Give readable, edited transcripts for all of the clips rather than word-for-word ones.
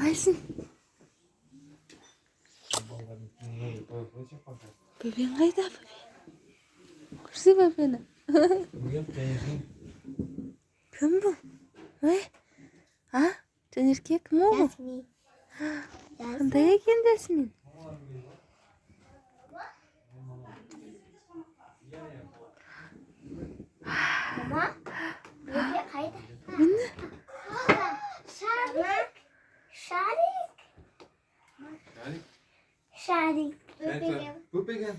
Қайсың? Бөбең қайда, бөбең? Көрсе бөбені? Кім бұл? Ой? А? Жөнерке кім ол? Жасмин. Қандай екен Жасмин? Мама, бөбе қайда? Міне? Шарик. Бөпеген.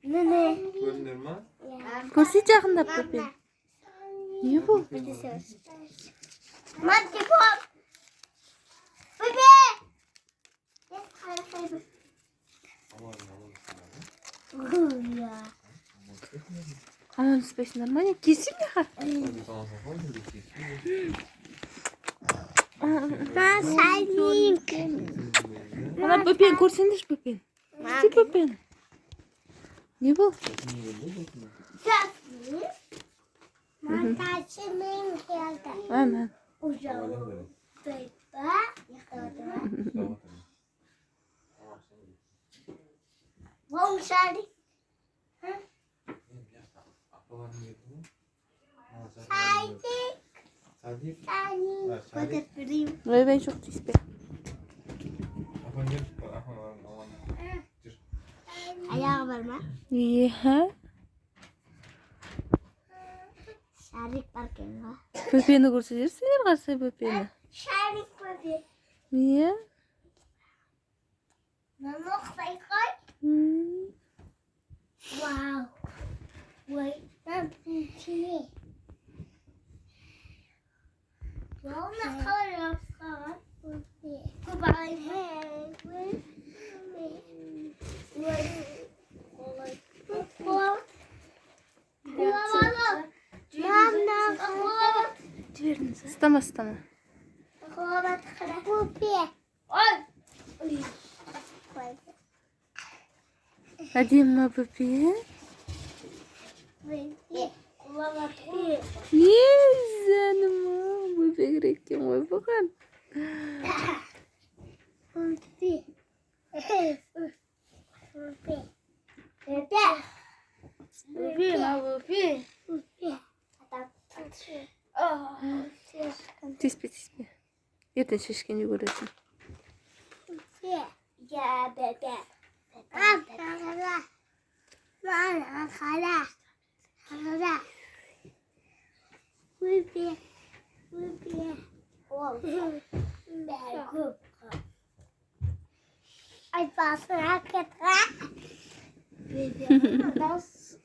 Міне. Көрінер ма? Көрсе жақындап бөбең. Не бұл? Мантипоп. Бөбе. Аман түспейсіңдер ма? Не кесіп не қа? Шарик. Ана бөпен көрсеңдерші бөпен. Көрсе бөпен. Не бұл? Жасмин. Жасмин келді. Ана. Ужау. Бөйба. Вон шарик. Садик. Көтіп бірейім. Ойбай жоқ дейспе. Аяғы бар ма? Е, Шарик бар кен ба? бөпені көрсеңдерші қарсы бөпені. Шарик бөбе. Е? Мама ұқсай қой. Вау. Ой, мам, тіне. Мама қалай жабысқан? Көп ағай. Стама. Әдемі ма бөпе? Зәнім ма? Бөпе керек екен ғой бұған. Теспе. Ертең шешкенде көресің.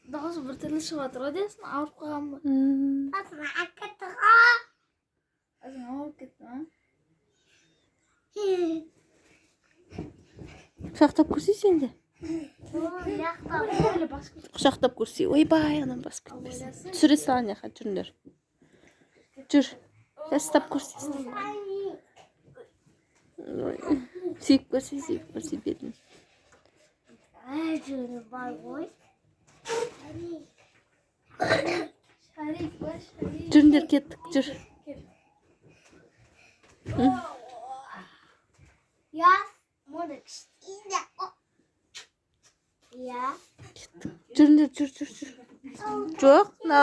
Дауысы бір түрлі шығып жатыр ғой десін, ауырып қалған ба? Өзің ауырып кетті ма? Құшақтап көрсейсің де. Құшақтап көрсей. Ойбай, анам басып кетпесін. Түсіре салан яқа, жүріндер. Жүр. Жастап көрсейсің. Сүйіп көрсей бетін. Жүрі бар ғой. Жүріндер кеттік, жүр. Я можешь сидеть. Я. Жүріндер, жүр. Жоқ,